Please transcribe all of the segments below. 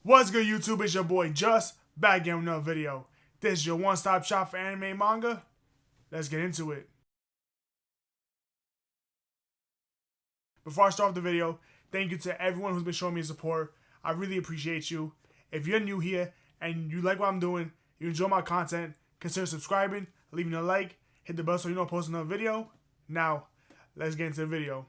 What's good, YouTube? It's your boy Just back again with another video. This is your one-stop shop for anime and manga. Let's get into it. Before I start off the video, thank you to everyone who's been showing me support. I really appreciate you. If you're new here and you like what I'm doing, you enjoy my content, consider subscribing, leaving a like, hit the bell so you don't post another video. Now, let's get into the video.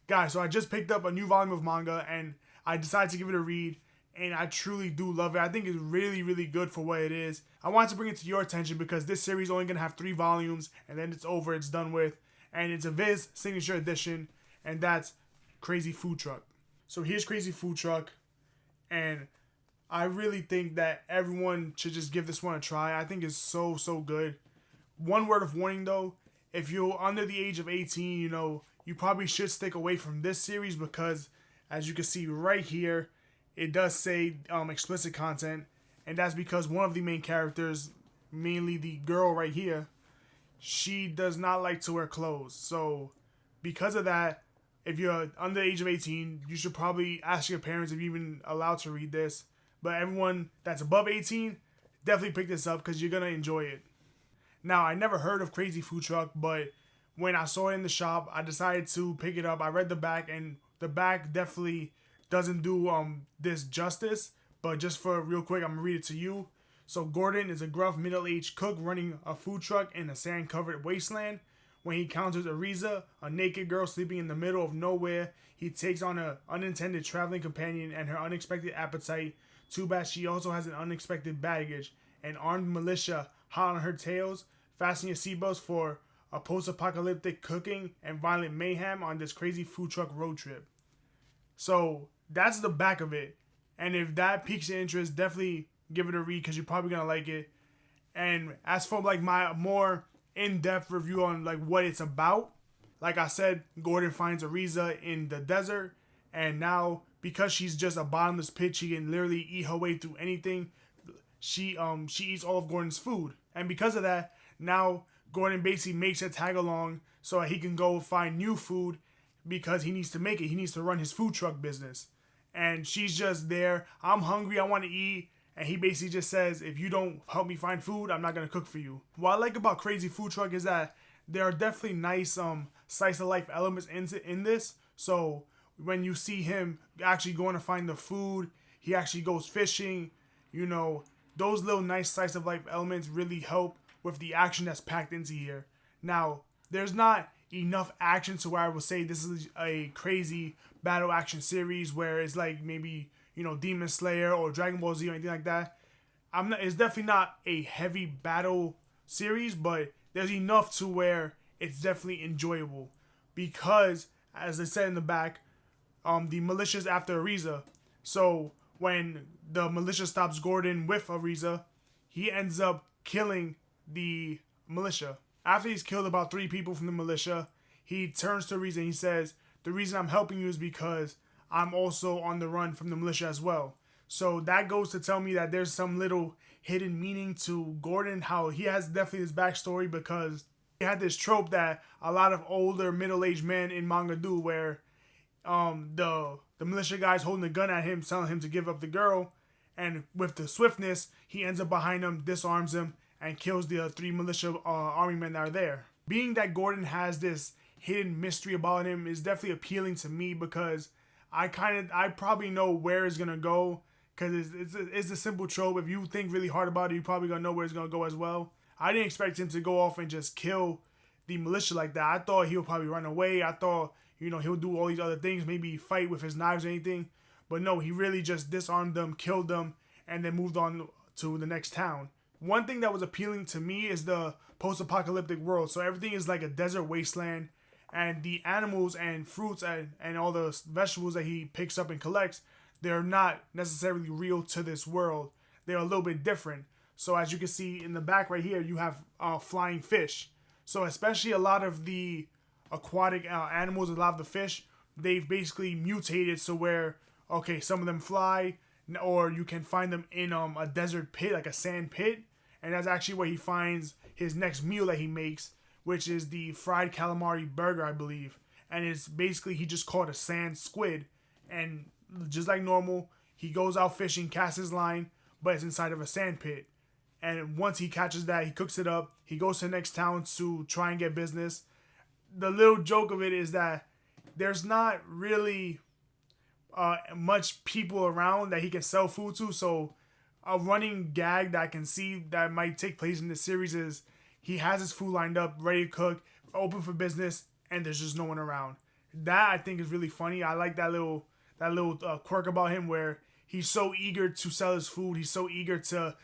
Guys, so I just picked up a new volume of manga and I decided to give it a read. And I truly do love it. I think it's really, really good for what it is. I wanted to bring it to your attention because this series is only going to have 3 volumes and then it's over, it's done with. And it's a Viz signature edition, and that's Crazy Food Truck. So here's Crazy Food Truck, and I really think that everyone should just give this one a try. I think it's so, so good. One word of warning though, if you're under the age of 18, you probably should stick away from this series because as you can see right here, it does say explicit content, and that's because one of the main characters, mainly the girl right here, she does not like to wear clothes. So because of that, if you're under the age of 18, you should probably ask your parents if you're even allowed to read this. But everyone that's above 18, definitely pick this up because you're going to enjoy it. Now, I never heard of Crazy Food Truck, but when I saw it in the shop, I decided to pick it up. I read the back, and the back definitely doesn't do this justice, but just for real quick, I'm gonna read it to you. So Gordon is a gruff middle-aged cook running a food truck in a sand-covered wasteland. When he encounters Ariza, a naked girl sleeping in the middle of nowhere, he takes on an unintended traveling companion and her unexpected appetite. Too bad she also has an unexpected baggage, an armed militia hot on her tails. Fasten your seatbelts for a post-apocalyptic cooking and violent mayhem on this crazy food truck road trip. So that's the back of it, and if that piques your interest, definitely give it a read because you're probably gonna like it. And as for like my more in-depth review on like what it's about, like I said, Gordon finds Ariza in the desert, and now because she's just a bottomless pit, she can literally eat her way through anything. She eats all of Gordon's food, and because of that, now Gordon basically makes her tag along so that he can go find new food because he needs to make it. He needs to run his food truck business. And she's just there. I'm hungry. I want to eat. And he basically just says, if you don't help me find food, I'm not going to cook for you. What I like about Crazy Food Truck is that there are definitely nice slice of life elements in this. So when you see him actually going to find the food, he actually goes fishing. Those little nice slice of life elements really help with the action that's packed into here. Now, there's not enough action to where I would say this is a crazy battle action series where it's like maybe Demon Slayer or Dragon Ball Z or anything like that. It's definitely not a heavy battle series, but there's enough to where it's definitely enjoyable because, as I said in the back, the militia's after Ariza. So when the militia stops Gordon with Ariza, he ends up killing the militia. After he's killed about 3 people from the militia, he turns to Ariza and he says, the reason I'm helping you is because I'm also on the run from the militia as well. So that goes to tell me that there's some little hidden meaning to Gordon, how he has definitely his backstory because he had this trope that a lot of older middle-aged men in manga do where the militia guy's holding a gun at him, telling him to give up the girl, and with the swiftness, he ends up behind him, disarms him, and kills the 3 militia army men that are there. Being that Gordon has this hidden mystery about him is definitely appealing to me because I probably know where it's gonna go because it's a simple trope. If you think really hard about it, you probably gonna know where it's gonna go as well. I didn't expect him to go off and just kill the militia like that. I thought he would probably run away. I thought he'll do all these other things, maybe fight with his knives or anything. But no, he really just disarmed them, killed them, and then moved on to the next town. One thing that was appealing to me is the post-apocalyptic world. So everything is like a desert wasteland, and the animals and fruits and all the vegetables that he picks up and collects, they're not necessarily real to this world. They're a little bit different. So as you can see in the back right here, you have flying fish. So especially a lot of the aquatic animals, a lot of the fish, they've basically mutated so where, okay, some of them fly, or you can find them in a desert pit, like a sand pit. And that's actually where he finds his next meal that he makes, which is the fried calamari burger, I believe. And it's basically, he just caught a sand squid. And just like normal, he goes out fishing, casts his line, but it's inside of a sand pit. And once he catches that, he cooks it up. He goes to the next town to try and get business. The little joke of it is that there's not really much people around that he can sell food to. So a running gag that I can see that might take place in this series is he has his food lined up, ready to cook, open for business, and there's just no one around. That I think is really funny. I like that little quirk about him where he's so eager to sell his food. He's so eager to,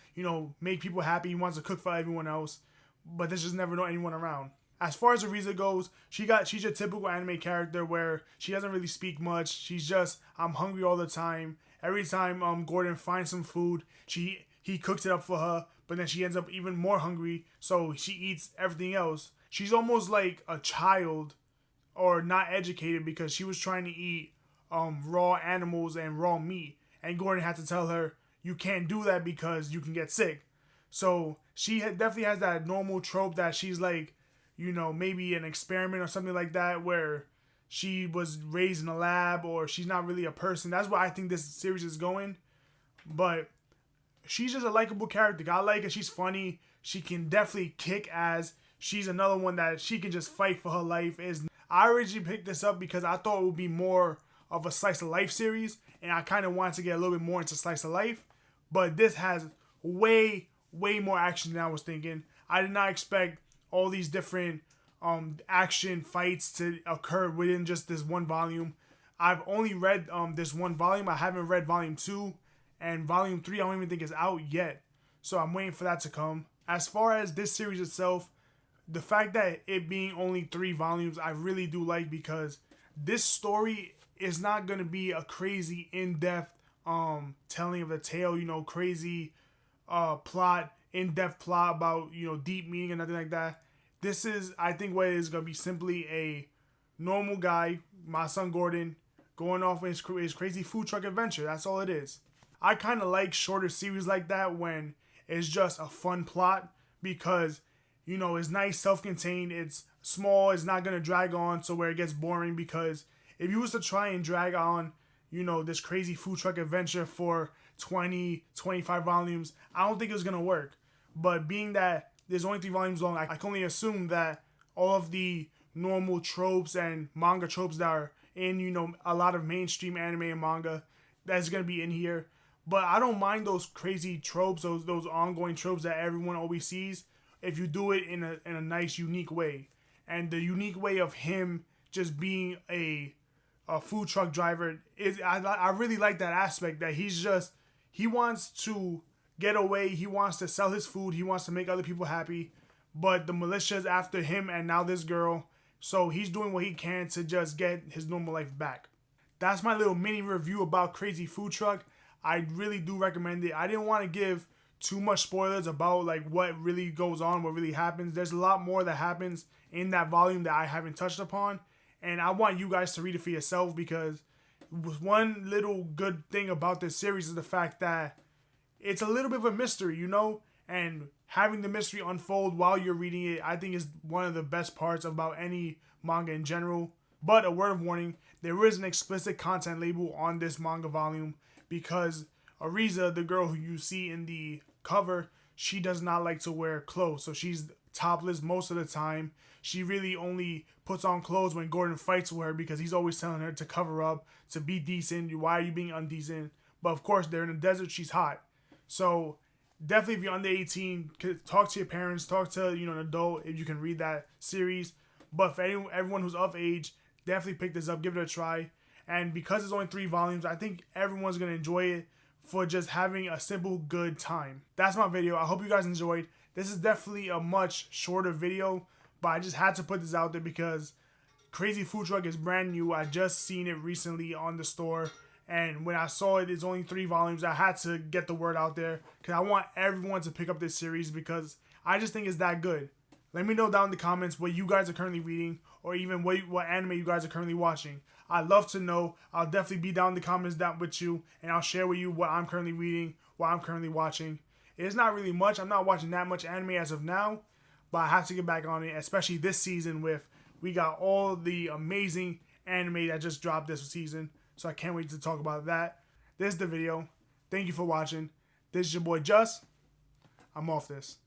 make people happy. He wants to cook for everyone else, but there's just never no anyone around. As far as Ariza goes, she's a typical anime character where she doesn't really speak much. She's just, I'm hungry all the time. Every time Gordon finds some food, he cooks it up for her, but then she ends up even more hungry, so she eats everything else. She's almost like a child or not educated because she was trying to eat raw animals and raw meat, and Gordon had to tell her, you can't do that because you can get sick. So she definitely has that normal trope that she's like, maybe an experiment or something like that where she was raised in a lab or she's not really a person. That's why I think this series is going. But she's just a likable character. I like her. She's funny. She can definitely kick ass. She's another one that she can just fight for her life. I originally picked this up because I thought it would be more of a slice of life series, and I kind of wanted to get a little bit more into slice of life. But this has way more action than I was thinking. I did not expect all these different action fights to occur within just this one volume. I've only read this one volume. I haven't read volume 2, and volume 3 I don't even think is out yet. So I'm waiting for that to come. As far as this series itself, the fact that it being only 3 volumes, I really do like, because this story is not going to be a crazy in-depth telling of the tale, crazy plot, in-depth plot about, deep meaning and nothing like that. This is, I think, what it is going to be simply a normal guy, my son Gordon, going off his crazy food truck adventure. That's all it is. I kind of like shorter series like that when it's just a fun plot because, it's nice, self-contained, it's small, it's not going to drag on so where it gets boring, because if you was to try and drag on, this crazy food truck adventure for 20, 25 volumes, I don't think it was going to work. But being that there's only 3 volumes long, I can only assume that all of the normal tropes and manga tropes that are in, a lot of mainstream anime and manga, that's going to be in here. But I don't mind those crazy tropes, those ongoing tropes that everyone always sees, if you do it in a nice, unique way. And the unique way of him just being a food truck driver is, I really like that aspect, that he wants to get away, he wants to sell his food, he wants to make other people happy, but the militia's after him and now this girl, so he's doing what he can to just get his normal life back. That's my little mini review about Crazy Food Truck. I really do recommend it. I didn't want to give too much spoilers about like what really goes on, what really happens. There's a lot more that happens in that volume that I haven't touched upon, and I want you guys to read it for yourself, because one little good thing about this series is the fact that it's a little bit of a mystery, and having the mystery unfold while you're reading it, I think is one of the best parts about any manga in general. But a word of warning, there is an explicit content label on this manga volume, because Ariza, the girl who you see in the cover, she does not like to wear clothes, so she's topless most of the time. She really only puts on clothes when Gordon fights with her, because he's always telling her to cover up, to be decent. Why are you being undecent? But of course, they're in the desert, she's hot. So definitely, if you're under 18, talk to your parents, talk to an adult if you can read that series. But for everyone who's of age, definitely pick this up, give it a try. And because it's only 3 volumes, I think everyone's going to enjoy it for just having a simple, good time. That's my video. I hope you guys enjoyed. This is definitely a much shorter video, but I just had to put this out there because Crazy Food Truck is brand new. I just seen it recently on the store, and when I saw it's only 3 volumes, I had to get the word out there because I want everyone to pick up this series because I just think it's that good. Let me know down in the comments what you guys are currently reading, or even what anime you guys are currently watching. I'd love to know. I'll definitely be down in the comments down with you, and I'll share with you what I'm currently reading, what I'm currently watching. It's not really much. I'm not watching that much anime as of now, but I have to get back on it, especially this season we got all the amazing anime that just dropped this season. So I can't wait to talk about that. this is the video. Thank you for watching. This is your boy Just. I'm off this.